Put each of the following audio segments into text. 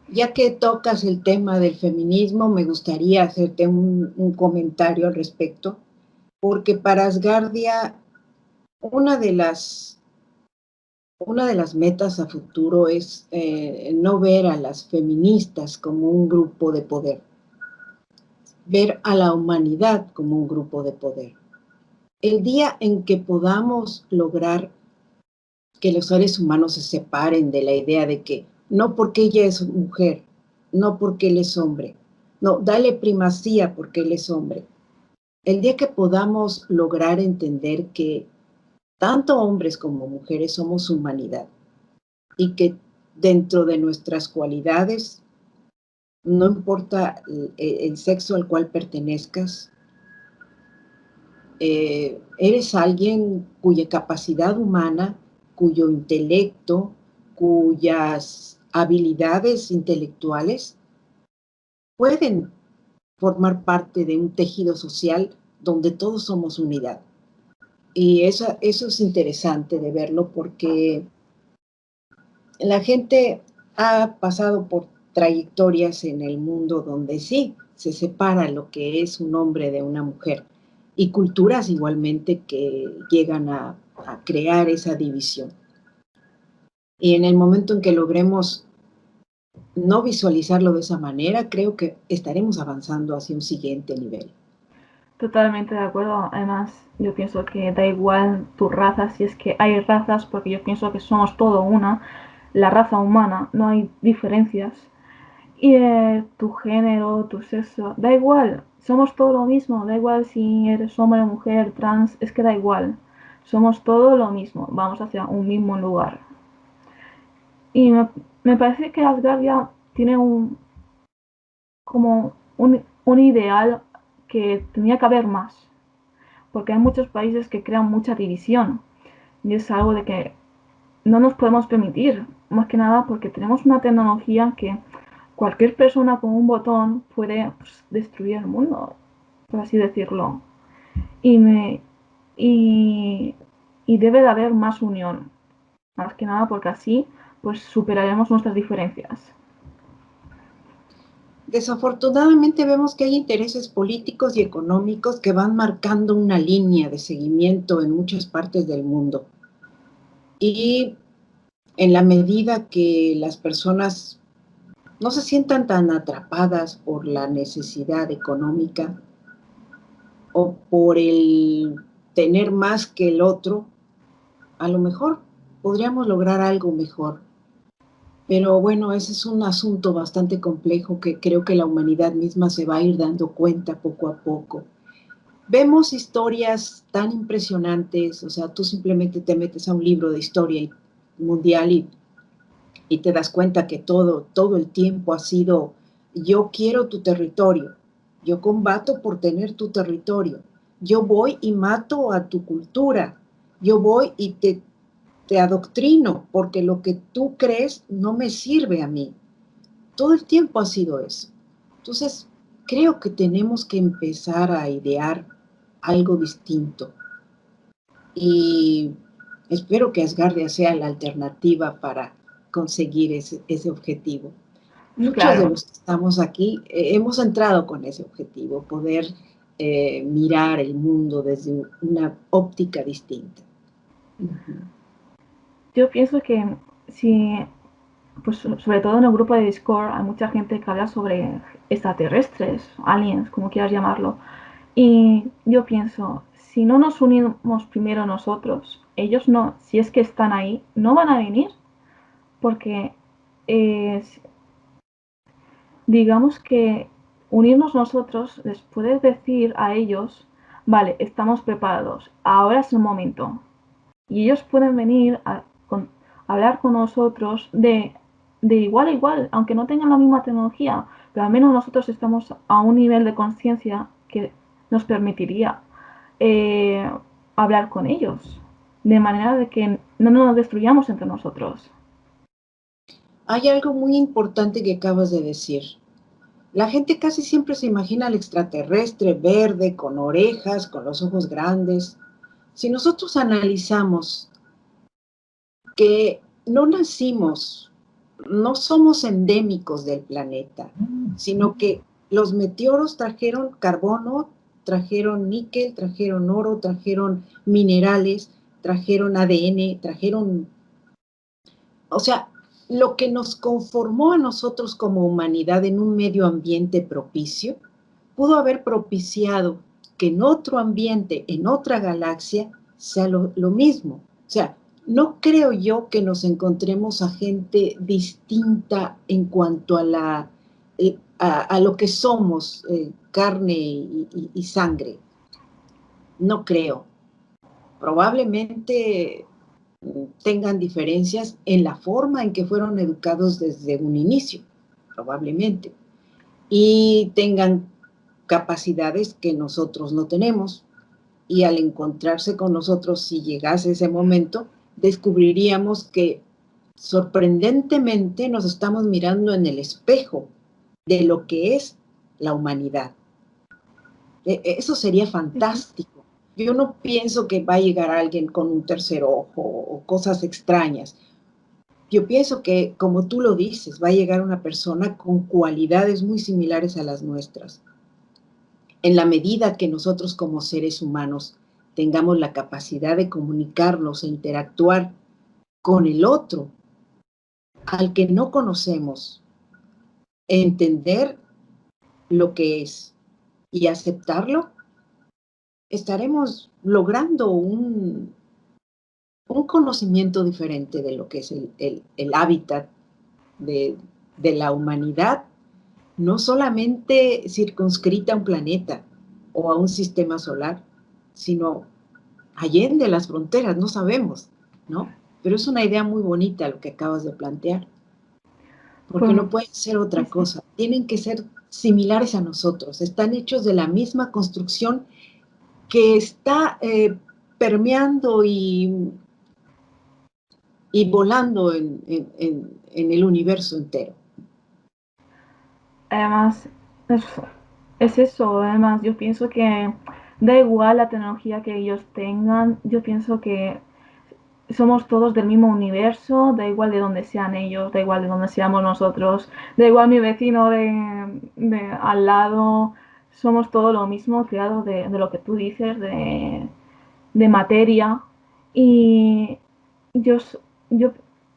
Ya que tocas el tema del feminismo, me gustaría hacerte un comentario al respecto, porque para Asgardia una de las, una de las metas a futuro es no ver a las feministas como un grupo de poder, ver a la humanidad como un grupo de poder. El día en que podamos lograr que los seres humanos se separen de la idea de que no porque ella es mujer, no porque él es hombre, no, dale primacía porque él es hombre. El día que podamos lograr entender que tanto hombres como mujeres somos humanidad y que dentro de nuestras cualidades, no importa el sexo al cual pertenezcas, eres alguien cuya capacidad humana, cuyo intelecto, cuyas habilidades intelectuales pueden formar parte de un tejido social donde todos somos unidad. Y eso es interesante de verlo porque la gente ha pasado por trayectorias en el mundo donde sí se separa lo que es un hombre de una mujer y culturas igualmente que llegan a crear esa división. Y en el momento en que logremos no visualizarlo de esa manera, creo que estaremos avanzando hacia un siguiente nivel. Totalmente de acuerdo. Además, yo pienso que da igual tu raza, si es que hay razas, porque yo pienso que somos todo una, la raza humana, no hay diferencias. Y tu género, tu sexo, da igual, somos todo lo mismo, da igual si eres hombre, mujer, trans, es que da igual. Somos todo lo mismo, vamos hacia un mismo lugar. Y me parece que Asgardia tiene un ideal que tenía que haber más, porque hay muchos países que crean mucha división y es algo de que no nos podemos permitir, más que nada porque tenemos una tecnología que cualquier persona con un botón puede pues, destruir el mundo, por así decirlo. Y, me, y, y debe de haber más unión, más que nada porque así pues superaremos nuestras diferencias. Desafortunadamente vemos que hay intereses políticos y económicos que van marcando una línea de seguimiento en muchas partes del mundo. Y en la medida que las personas no se sientan tan atrapadas por la necesidad económica o por el tener más que el otro, a lo mejor podríamos lograr algo mejor. Pero bueno, ese es un asunto bastante complejo que creo que la humanidad misma se va a ir dando cuenta poco a poco. Vemos historias tan impresionantes, o sea, tú simplemente te metes a un libro de historia mundial y te das cuenta que todo el tiempo ha sido, yo quiero tu territorio, yo combato por tener tu territorio, yo voy y mato a tu cultura, yo voy y te adoctrino porque lo que tú crees no me sirve a mí. Todo el tiempo ha sido eso. Entonces, creo que tenemos que empezar a idear algo distinto y espero que Asgardia sea la alternativa para conseguir ese objetivo. Muchos de Claro, los que estamos aquí hemos entrado con ese objetivo, poder mirar el mundo desde una óptica distinta. Uh -huh. yo pienso que si, pues sobre todo en el grupo de Discord hay mucha gente que habla sobre extraterrestres, aliens, como quieras llamarlo. Y yo pienso, si no nos unimos primero nosotros, ellos no, si es que están ahí, no van a venir, porque eh, digamos que unirnos nosotros les puede decir a ellos, vale, estamos preparados, ahora es el momento. Y ellos pueden venir a hablar con nosotros de igual a igual, aunque no tengan la misma tecnología, pero al menos nosotros estamos a un nivel de conciencia que nos permitiría eh, hablar con ellos, de manera de que no nos destruyamos entre nosotros. Hay algo muy importante que acabas de decir. La gente casi siempre se imagina al extraterrestre verde, con orejas, con los ojos grandes. Si nosotros analizamos que no nacimos no somos endémicos del planeta, sino que los meteoros trajeron carbono, trajeron níquel, trajeron oro, trajeron minerales, trajeron ADN, trajeron, o sea, lo que nos conformó a nosotros como humanidad en un medio ambiente propicio, pudo haber propiciado que en otro ambiente, en otra galaxia, sea lo mismo. O sea, no creo yo que nos encontremos a gente distinta en cuanto a a lo que somos, carne y sangre. No creo. Probablemente tengan diferencias en la forma en que fueron educados desde un inicio, probablemente, y tengan capacidades que nosotros no tenemos, y al encontrarse con nosotros, si llegase ese momento, descubriríamos que sorprendentemente nos estamos mirando en el espejo de lo que es la humanidad. Eso sería fantástico. Yo no pienso que va a llegar alguien con un tercer ojo o cosas extrañas. Yo pienso que, como tú lo dices, va a llegar una persona con cualidades muy similares a las nuestras. En la medida que nosotros como seres humanos tengamos la capacidad de comunicarnos e interactuar con el otro, al que no conocemos, entender lo que es y aceptarlo, estaremos logrando un conocimiento diferente de lo que es el hábitat de la humanidad, no solamente circunscrita a un planeta o a un sistema solar, sino allende las fronteras, no sabemos, ¿no? Pero es una idea muy bonita lo que acabas de plantear, porque Pues, no pueden ser otra cosa, tienen que ser similares a nosotros, están hechos de la misma construcción que está permeando y volando en el universo entero. además, es, es eso, además yo pienso que da igual la tecnología que ellos tengan, yo pienso que somos todos del mismo universo, da igual de dónde sean ellos, da igual de dónde seamos nosotros, da igual mi vecino de al lado, somos todo lo mismo, creados de lo que tú dices, de materia. Y yo, yo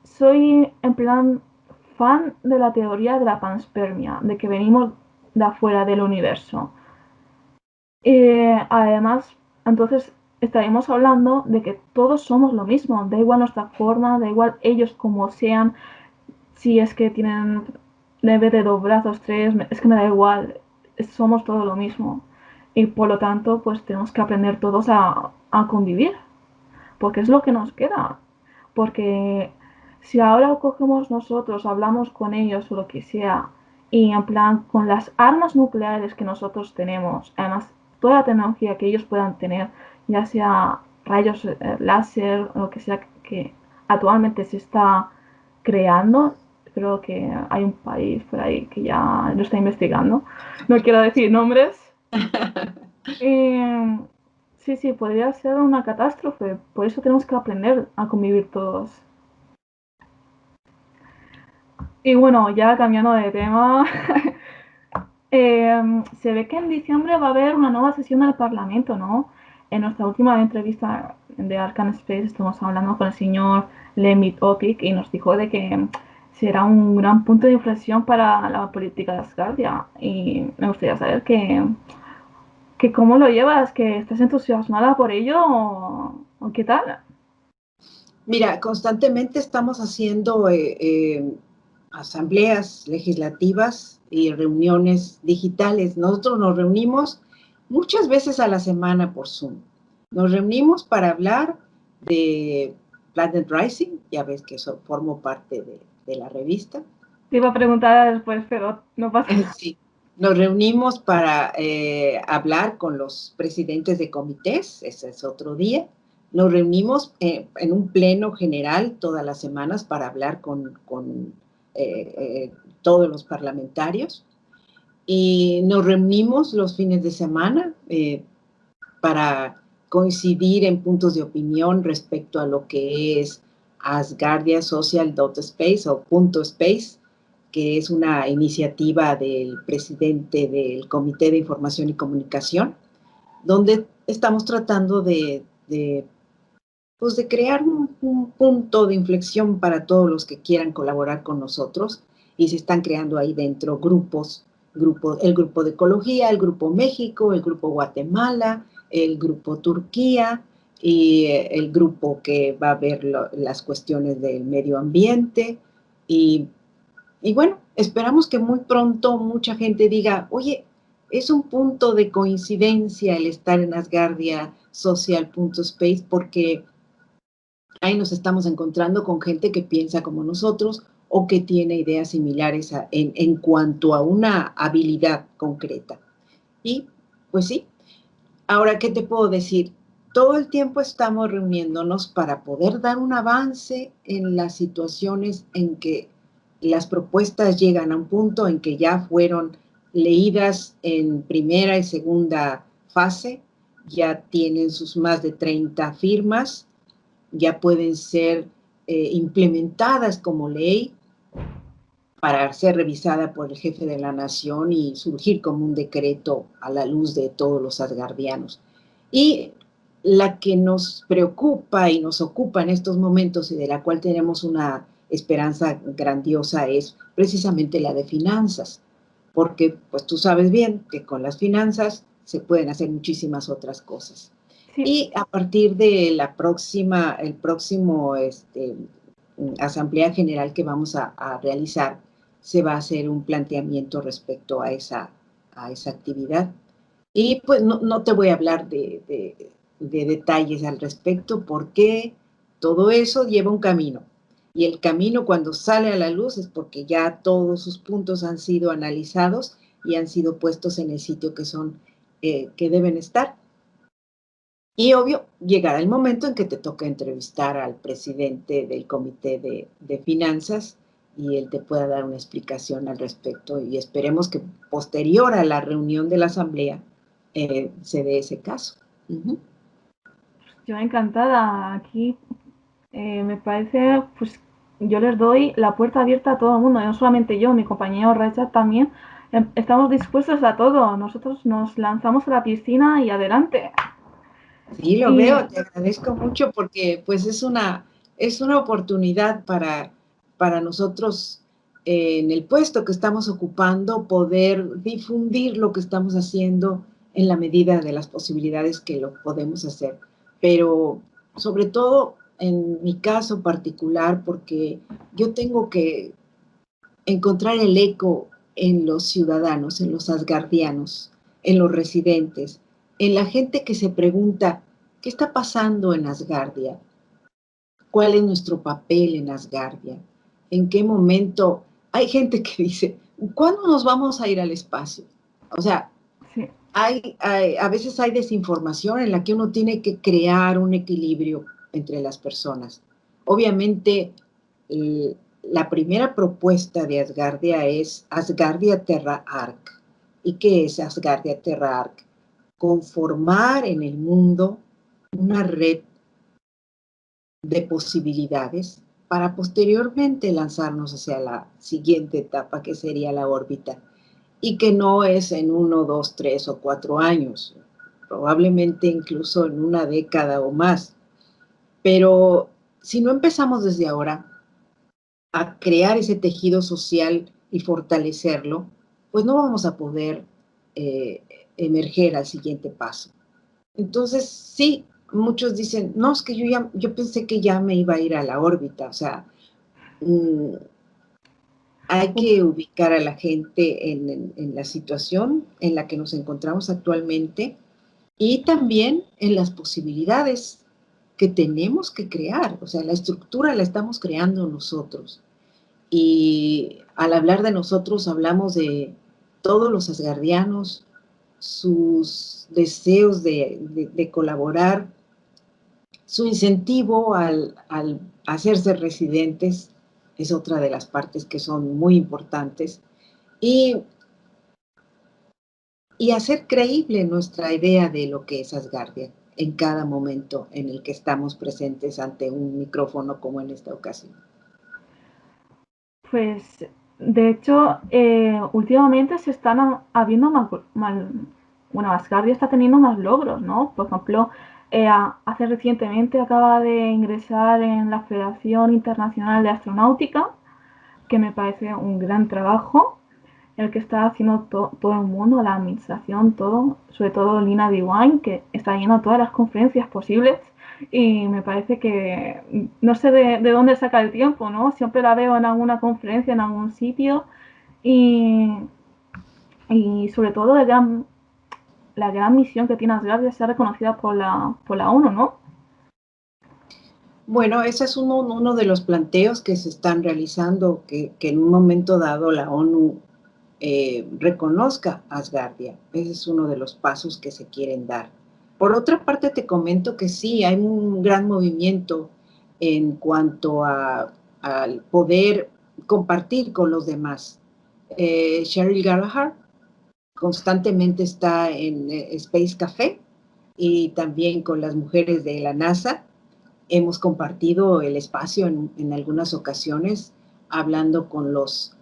soy en plan fan de la teoría de la panspermia, de que venimos de afuera del universo. Además, entonces estaremos hablando de que todos somos lo mismo, da igual nuestra forma, da igual ellos como sean, si es que tienen en vez de dos brazos, tres, es que me da igual, somos todo lo mismo. Y por lo tanto, pues tenemos que aprender todos a convivir, porque es lo que nos queda. Porque si ahora cogemos nosotros, hablamos con ellos o lo que sea, y en plan con las armas nucleares que nosotros tenemos, además toda la tecnología que ellos puedan tener, ya sea rayos láser o lo que sea que actualmente se está creando, creo que hay un país por ahí que ya lo está investigando, no quiero decir nombres. Eh, sí, sí, podría ser una catástrofe, por eso tenemos que aprender a convivir todos. Y bueno, ya cambiando de tema, se ve que en diciembre va a haber una nueva sesión del Parlamento, ¿no? En nuestra última entrevista de Arcan Space estuvimos hablando con el señor Lemit Opik y nos dijo de que será un gran punto de inflexión para la política de Asgardia. Y me gustaría saber que cómo lo llevas, que estás entusiasmada por ello o qué tal. Mira, constantemente estamos haciendo asambleas legislativas y reuniones digitales. Nosotros nos reunimos muchas veces a la semana por Zoom. Nos reunimos para hablar de Planet Rising, ya ves que eso formo parte de la revista. Te iba a preguntar después, pero no pasa nada. Sí. Nos reunimos para hablar con los presidentes de comités, ese es otro día. Nos reunimos en un pleno general todas las semanas para hablar con todos los parlamentarios. Y nos reunimos los fines de semana para coincidir en puntos de opinión respecto a lo que es asgardiasocial.space o .space, que es una iniciativa del presidente del Comité de Información y Comunicación, donde estamos tratando pues de crear un punto de inflexión para todos los que quieran colaborar con nosotros, y se están creando ahí dentro grupos, el grupo de ecología, el grupo México, el grupo Guatemala, el grupo Turquía, y el grupo que va a ver las cuestiones del medio ambiente, y bueno, esperamos que muy pronto mucha gente diga, oye, es un punto de coincidencia el estar en Asgardia Social.space, porque ahí nos estamos encontrando con gente que piensa como nosotros o que tiene ideas similares en cuanto a una habilidad concreta. Y pues sí, ahora, ¿qué te puedo decir? Todo el tiempo estamos reuniéndonos para poder dar un avance en las situaciones en que las propuestas llegan a un punto en que ya fueron leídas en primera y segunda fase, ya tienen sus más de 30 firmas, ya pueden ser implementadas como ley para ser revisada por el jefe de la nación y surgir como un decreto a la luz de todos los asgardianos. Y la que nos preocupa y nos ocupa en estos momentos y de la cual tenemos una esperanza grandiosa es precisamente la de finanzas, porque pues tú sabes bien que con las finanzas se pueden hacer muchísimas otras cosas. Sí, Y a partir de el próximo Asamblea General que vamos a realizar, se va a hacer un planteamiento respecto a esa actividad. Y pues no te voy a hablar de detalles al respecto, porque todo eso lleva un camino. Y el camino, cuando sale a la luz, es porque ya todos sus puntos han sido analizados y han sido puestos en el sitio que deben estar. Y obvio, llegará el momento en que te toca entrevistar al presidente del Comité de Finanzas y él te pueda dar una explicación al respecto, y esperemos que posterior a la reunión de la Asamblea se dé ese caso. Uh-huh. yo encantada. Aquí me parece, pues yo les doy la puerta abierta a todo el mundo, no solamente yo, mi compañero Rachel también. Estamos dispuestos a todo. Nosotros nos lanzamos a la piscina y adelante. Sí, lo Y veo, te agradezco mucho, porque pues es una oportunidad para nosotros, en el puesto que estamos ocupando, poder difundir lo que estamos haciendo en la medida de las posibilidades que lo podemos hacer. Pero sobre todo en mi caso particular, porque yo tengo que encontrar el eco en los ciudadanos, en los asgardianos, en los residentes, en la gente que se pregunta, ¿qué está pasando en Asgardia? ¿Cuál es nuestro papel en Asgardia? ¿En qué momento? Hay gente que dice, ¿cuándo nos vamos a ir al espacio? O sea, sí, a veces hay desinformación en la que uno tiene que crear un equilibrio entre las personas. Obviamente, la primera propuesta de Asgardia es Asgardia Terra Arc. ¿Y qué es Asgardia Terra Arc? Conformar en el mundo una red de posibilidades para posteriormente lanzarnos hacia la siguiente etapa, que sería la órbita, y que no es en 1, 2, 3 o 4 años, probablemente incluso en una década o más. Pero si no empezamos desde ahora a crear ese tejido social y fortalecerlo, pues no vamos a poder eh, emerger al siguiente paso. Entonces, sí, muchos dicen, no, es que yo pensé que ya me iba a ir a la órbita. O sea, hay que ubicar a la gente en la situación en la que nos encontramos actualmente, y también en las posibilidades que tenemos que crear. O sea, la estructura la estamos creando nosotros. Y al hablar de nosotros, hablamos de todos los asgardianos, sus deseos de colaborar, su incentivo al hacerse residentes es otra de las partes que son muy importantes, y, y hacer creíble nuestra idea de lo que es Asgardia. en cada momento en el que estamos presentes ante un micrófono como en esta ocasión. Pues, de hecho, últimamente se están habiendo bueno, Asgardia está teniendo más logros, ¿no? Por ejemplo, hace recientemente acaba de ingresar en la Federación Internacional de Astronáutica, que me parece un gran trabajo, el que está haciendo todo el mundo, la administración, todo, sobre todo Lina Divine, que está yendo a todas las conferencias posibles y me parece que no sé de dónde saca el tiempo, ¿no? Siempre la veo en alguna conferencia, en algún sitio y, y sobre todo la gran misión que tiene Asgard es ser reconocida por la ONU, ¿no? Bueno, ese es uno de los planteos que se están realizando, que en un momento dado la ONU reconozca Asgardia. Ese es uno de los pasos que se quieren dar. Por otra parte, te comento que sí, hay un gran movimiento en cuanto al poder compartir con los demás. Cheryl Gallagher constantemente está en Space Café y también con las mujeres de la NASA. Hemos compartido el espacio en algunas ocasiones, hablando con los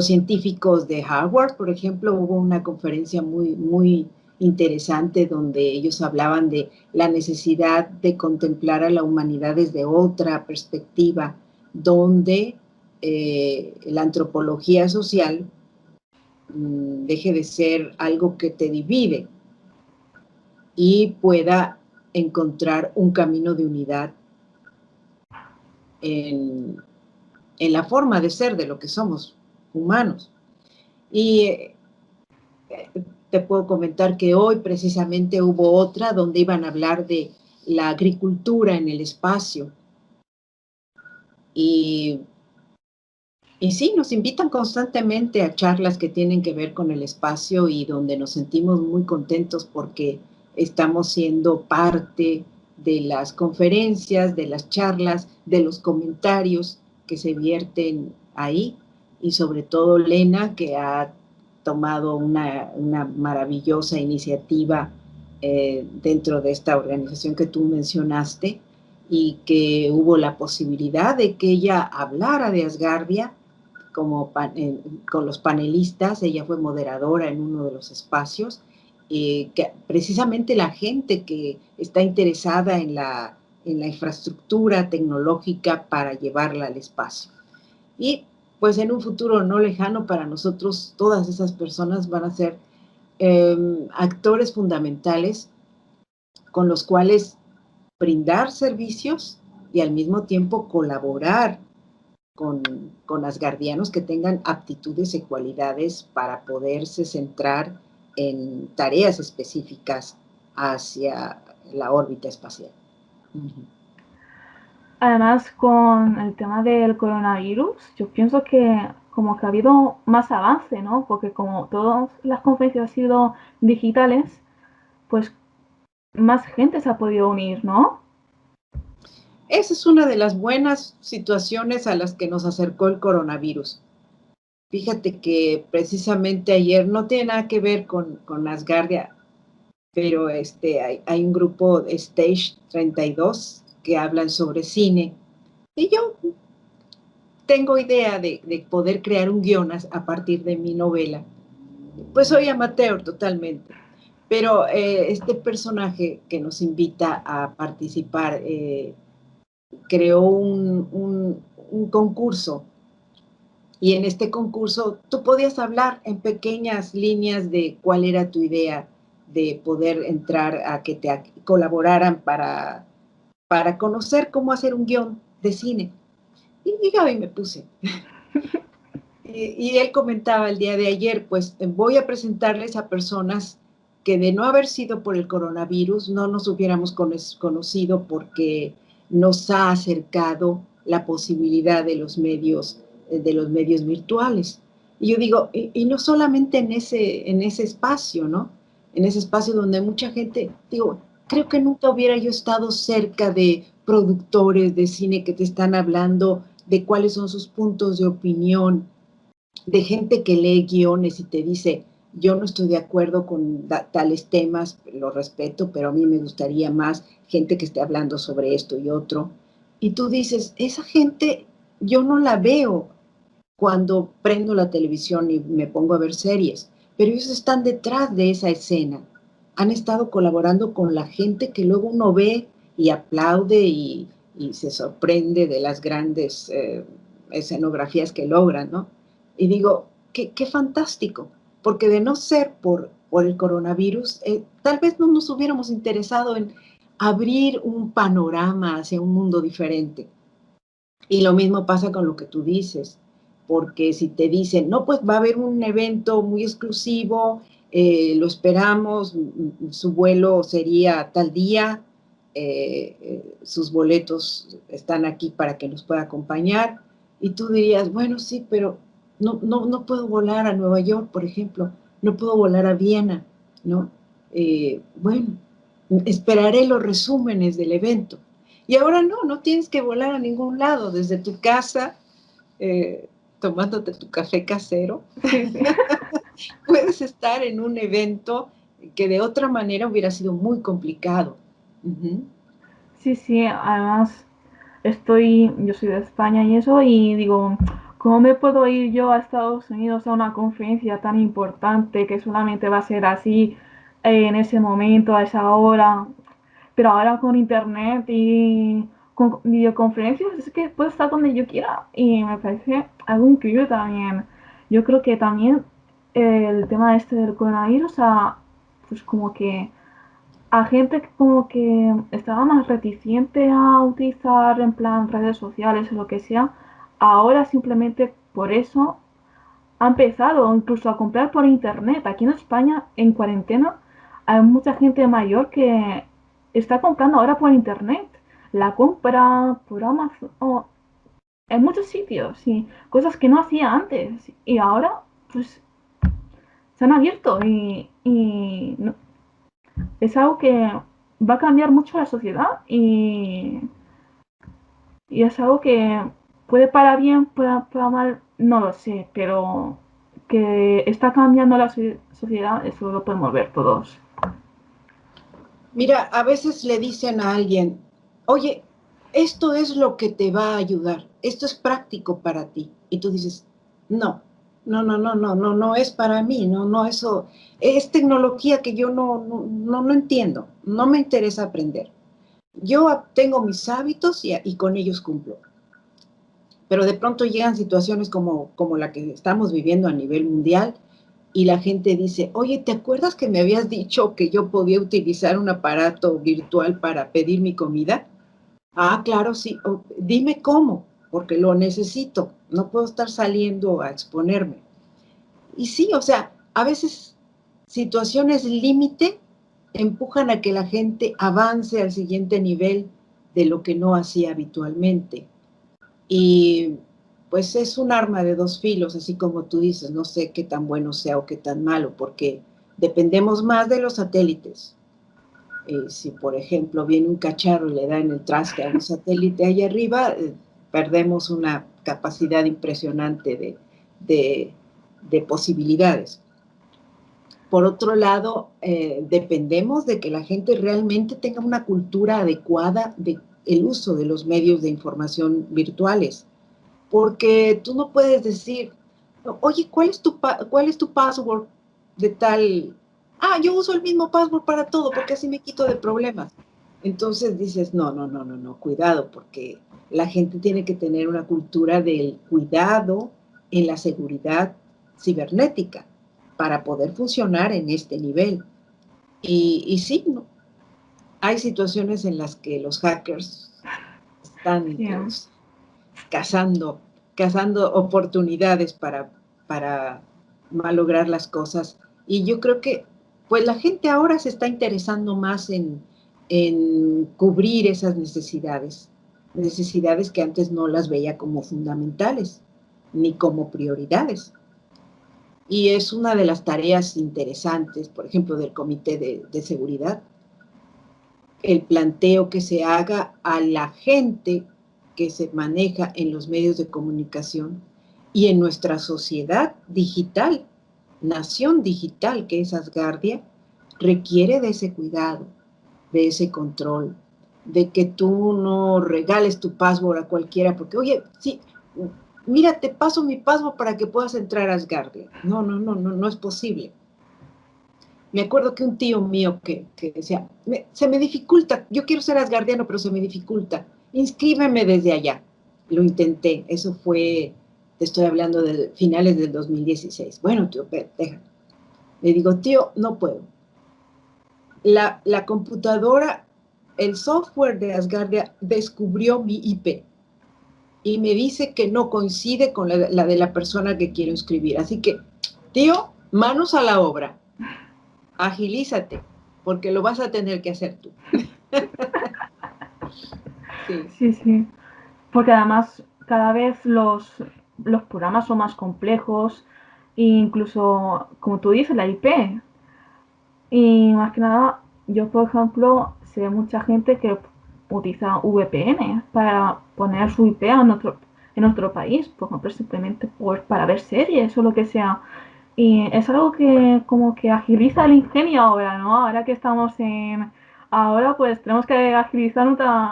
científicos de Harvard, por ejemplo. Hubo una conferencia muy interesante donde ellos hablaban de la necesidad de contemplar a la humanidad desde otra perspectiva, donde la antropología social deje de ser algo que te divide y pueda encontrar un camino de unidad en la forma de ser de lo que somos humanos. Y te puedo comentar que hoy precisamente hubo otra donde iban a hablar de la agricultura en el espacio. Y sí, nos invitan constantemente a charlas que tienen que ver con el espacio y donde nos sentimos muy contentos porque estamos siendo parte de las conferencias, de las charlas, de los comentarios que se vierten ahí, y sobre todo Lena, que ha tomado una maravillosa iniciativa dentro de esta organización que tú mencionaste, y que hubo la posibilidad de que ella hablara de Asgardia con los panelistas. Ella fue moderadora en uno de los espacios, que precisamente la gente que está interesada en la infraestructura tecnológica para llevarla al espacio. Y pues en un futuro no lejano para nosotros, todas esas personas van a ser actores fundamentales con los cuales brindar servicios y al mismo tiempo colaborar con asgardianos que tengan aptitudes y cualidades para poderse centrar en tareas específicas hacia la órbita espacial. Además, con el tema del coronavirus, yo pienso que como que ha habido más avance, ¿no? Porque como todas las conferencias han sido digitales, pues más gente se ha podido unir, ¿no? Esa es una de las buenas situaciones a las que nos acercó el coronavirus. Fíjate que precisamente ayer, no tiene nada que ver con Asgardia, pero hay un grupo, Stage 32, que hablan sobre cine, y yo tengo idea de poder crear un guion a partir de mi novela. Pues soy amateur totalmente, pero este personaje que nos invita a participar creó un concurso, y en este concurso tú podías hablar en pequeñas líneas de cuál era tu idea de poder entrar a que te colaboraran para conocer cómo hacer un guión de cine. Y yo ahí me puse. Y él comentaba el día de ayer, pues voy a presentarles a personas que, de no haber sido por el coronavirus, no nos hubiéramos conocido, porque nos ha acercado la posibilidad de los medios virtuales. Y yo digo, y no solamente en ese espacio, ¿no? En ese espacio donde mucha gente, digo, creo que nunca hubiera yo estado cerca de productores de cine que te están hablando de cuáles son sus puntos de opinión, de gente que lee guiones y te dice, yo no estoy de acuerdo con tales temas, lo respeto, pero a mí me gustaría más gente que esté hablando sobre esto y otro. Y tú dices, esa gente yo no la veo cuando prendo la televisión y me pongo a ver series, pero ellos están detrás de esa escena. Han estado colaborando con la gente que luego uno ve y aplaude y se sorprende de las grandes escenografías que logran, ¿no? Y digo, qué fantástico, porque de no ser por el coronavirus, tal vez no nos hubiéramos interesado en abrir un panorama hacia un mundo diferente. Y lo mismo pasa con lo que tú dices, porque si te dicen, no, pues va a haber un evento muy exclusivo, lo esperamos, su vuelo sería tal día, sus boletos están aquí para que nos pueda acompañar, y tú dirías, bueno, sí, pero no puedo volar a Nueva York, por ejemplo, no puedo volar a Viena, ¿no? Bueno, esperaré los resúmenes del evento. Y ahora no tienes que volar a ningún lado, desde tu casa, tomándote tu café casero, Sí, sí. puedes estar en un evento que de otra manera hubiera sido muy complicado. Uh-huh. Sí, sí, además yo soy de España y eso, y digo, ¿cómo me puedo ir yo a Estados Unidos a una conferencia tan importante que solamente va a ser así en ese momento, a esa hora? Pero ahora con internet y con videoconferencias es que puedo estar donde yo quiera y me parece algo increíble también. Yo creo que también el tema este del coronavirus pues como que a gente que como que estaba más reticente a utilizar en plan redes sociales o lo que sea, ahora simplemente por eso ha empezado incluso a comprar por internet. Aquí en España, en cuarentena, hay mucha gente mayor que está comprando ahora por internet. La compra por Amazon o en muchos sitios, y cosas que no hacía antes. Y ahora, pues, se han abierto y no, es algo que va a cambiar mucho la sociedad y es algo que puede para bien, para mal, no lo sé, pero que está cambiando la sociedad, eso lo podemos ver todos. Mira, a veces le dicen a alguien, oye, esto es lo que te va a ayudar, esto es práctico para ti. Y tú dices, no es para mí, no, eso es tecnología que yo no entiendo, no me interesa aprender. Yo tengo mis hábitos y con ellos cumplo. Pero de pronto llegan situaciones como la que estamos viviendo a nivel mundial y la gente dice, oye, ¿te acuerdas que me habías dicho que yo podía utilizar un aparato virtual para pedir mi comida? Ah, claro, sí. Dime cómo, porque lo necesito. No puedo estar saliendo a exponerme. Y sí, o sea, a veces situaciones límite empujan a que la gente avance al siguiente nivel de lo que no hacía habitualmente. Y pues es un arma de dos filos, así como tú dices, no sé qué tan bueno sea o qué tan malo, porque dependemos más de los satélites. Si, por ejemplo, viene un cacharro y le da en el traste a un satélite ahí arriba, perdemos una capacidad impresionante de, de posibilidades. Por otro lado, dependemos de que la gente realmente tenga una cultura adecuada del uso de los medios de información virtuales, porque tú no puedes decir, oye, cuál es tu password de tal? Ah, yo uso el mismo password para todo, porque así me quito de problemas. Entonces dices, no, cuidado, porque la gente tiene que tener una cultura del cuidado en la seguridad cibernética para poder funcionar en este nivel. Y sí, ¿no? Hay situaciones en las que los hackers están Sí, pues cazando, cazando oportunidades para malograr las cosas. Y yo creo que pues la gente ahora se está interesando más en cubrir esas necesidades, necesidades que antes no las veía como fundamentales ni como prioridades. Y es una de las tareas interesantes, por ejemplo, del Comité de Seguridad, el planteo que se haga a la gente que se maneja en los medios de comunicación y en nuestra sociedad digital. nación digital que es Asgardia requiere de ese cuidado, de ese control, de que tú no regales tu password a cualquiera, porque, oye, sí, mira, te paso mi password para que puedas entrar a Asgardia. No, no, no, no, no es posible. Me acuerdo que un tío mío que decía, se me dificulta, yo quiero ser asgardiano, pero se me dificulta, inscríbeme desde allá. Lo intenté, eso fue, te estoy hablando de finales del 2016. Bueno, tío, déjame. Le digo, tío, no puedo. La computadora, el software de Asgardia descubrió mi IP y me dice que no coincide con la de la persona que quiero inscribir. Así que, tío, manos a la obra. Agilízate, porque lo vas a tener que hacer tú. Sí. Sí, sí. Porque además cada vez los programas son más complejos e incluso, como tú dices, la IP. Y más que nada, yo por ejemplo sé mucha gente que utiliza VPN para poner su IP en otro país, por ejemplo, simplemente para ver series o lo que sea. Y es algo que como que agiliza el ingenio ahora, ¿no? Ahora que estamos en... Ahora pues tenemos que agilizar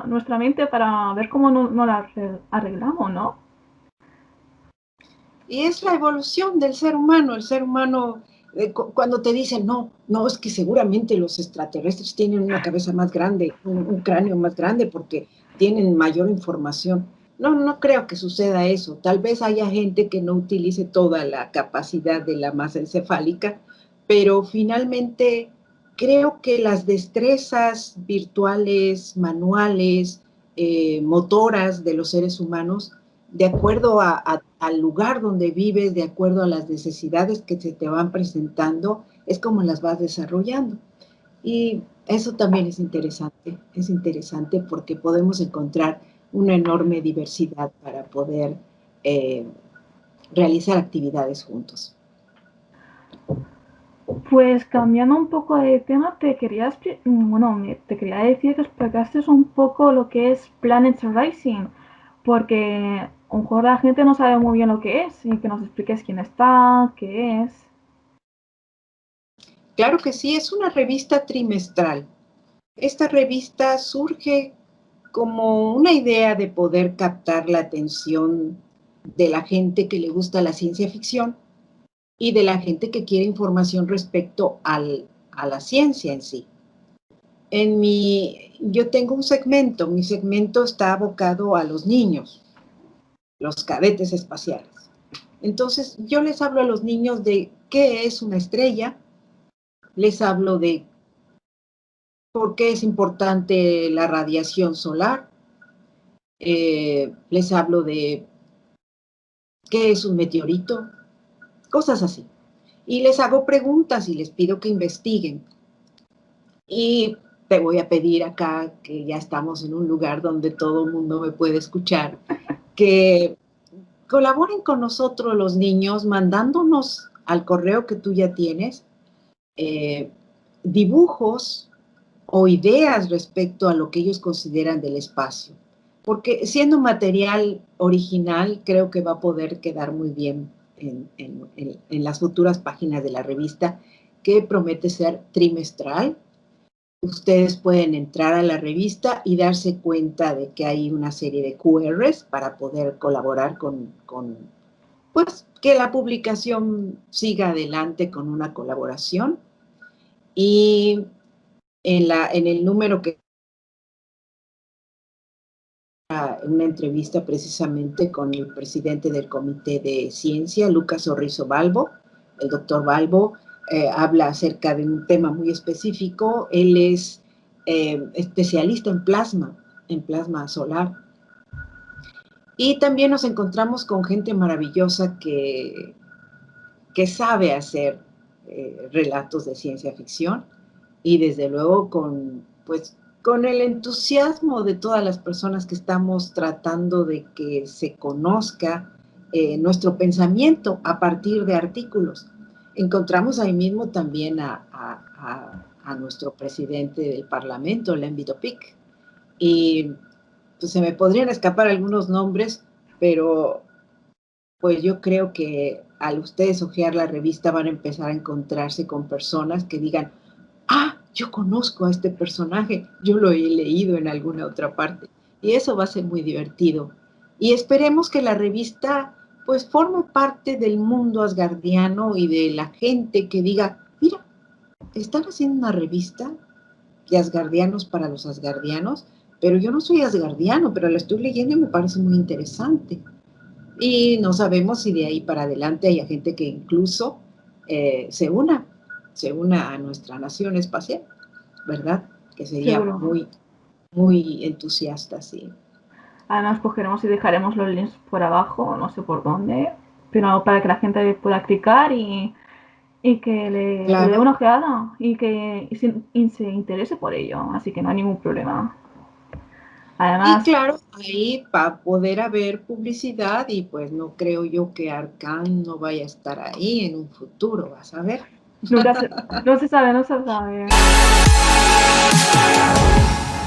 nuestra mente para ver cómo no la arreglamos, ¿no? Y es la evolución del ser humano. El ser humano, cuando te dicen, no, no, es que seguramente los extraterrestres tienen una cabeza más grande, un cráneo más grande porque tienen mayor información. No, no creo que suceda eso. Tal vez haya gente que no utilice toda la capacidad de la masa encefálica, pero finalmente creo que las destrezas virtuales, manuales, motoras de los seres humanos, de acuerdo al lugar donde vives, de acuerdo a las necesidades que se te van presentando, es como las vas desarrollando. Y eso también es interesante porque podemos encontrar una enorme diversidad para poder eh, realizar actividades juntos. Pues cambiando un poco de tema, te quería decir que explicases un poco lo que es Planet Rising, porque a lo mejor la gente no sabe muy bien lo que es y que nos expliques quién está, qué es. Claro que sí, es una revista trimestral. Esta revista surge como una idea de poder captar la atención de la gente que le gusta la ciencia ficción y de la gente que quiere información respecto a la ciencia en sí. Yo tengo un segmento, mi segmento está abocado a los niños, los cadetes espaciales. Entonces, yo les hablo a los niños de qué es una estrella, les hablo de por qué es importante la radiación solar, les hablo de qué es un meteorito, cosas así. Y les hago preguntas y les pido que investiguen. Y te voy a pedir acá, que ya estamos en un lugar donde todo el mundo me puede escuchar, que colaboren con nosotros los niños mandándonos al correo que tú ya tienes eh, dibujos o ideas respecto a lo que ellos consideran del espacio. Porque siendo material original, creo que va a poder quedar muy bien en las futuras páginas de la revista, que promete ser trimestral. Ustedes pueden entrar a la revista y darse cuenta de que hay una serie de QRs para poder colaborar pues, que la publicación siga adelante con una colaboración. Y en el número que una entrevista precisamente con el presidente del Comité de Ciencia, Lucas Orrizo Balbo. El doctor Balbo habla acerca de un tema muy específico. Él es especialista en plasma solar. Y también nos encontramos con gente maravillosa que sabe hacer relatos de ciencia ficción y desde luego con el entusiasmo de todas las personas que estamos tratando de que se conozca nuestro pensamiento a partir de artículos. Encontramos ahí mismo también a nuestro presidente del Parlamento, Len Topic, y pues se me podrían escapar algunos nombres, pero pues yo creo que al ustedes hojear la revista van a empezar a encontrarse con personas que digan, ah, yo conozco a este personaje, yo lo he leído en alguna otra parte. Y eso va a ser muy divertido. Y esperemos que la revista pues forme parte del mundo asgardiano y de la gente que diga, mira, están haciendo una revista de asgardianos para los asgardianos, pero yo no soy asgardiano, pero la estoy leyendo y me parece muy interesante. Y no sabemos si de ahí para adelante hay gente que incluso se una a nuestra nación espacial, ¿verdad? Que sería Seguro. muy, muy entusiasta, sí. Además, cogeremos y dejaremos los links por abajo, no sé por dónde, pero para que la gente pueda clicar y que le dé Claro. una ojeada y se interese por ello. Así que no hay ningún problema. Y Además, claro, ahí para poder haber publicidad y pues no creo yo que Arcán no vaya a estar ahí en un futuro, vas a ver. nunca se, no se sabe, no se sabe.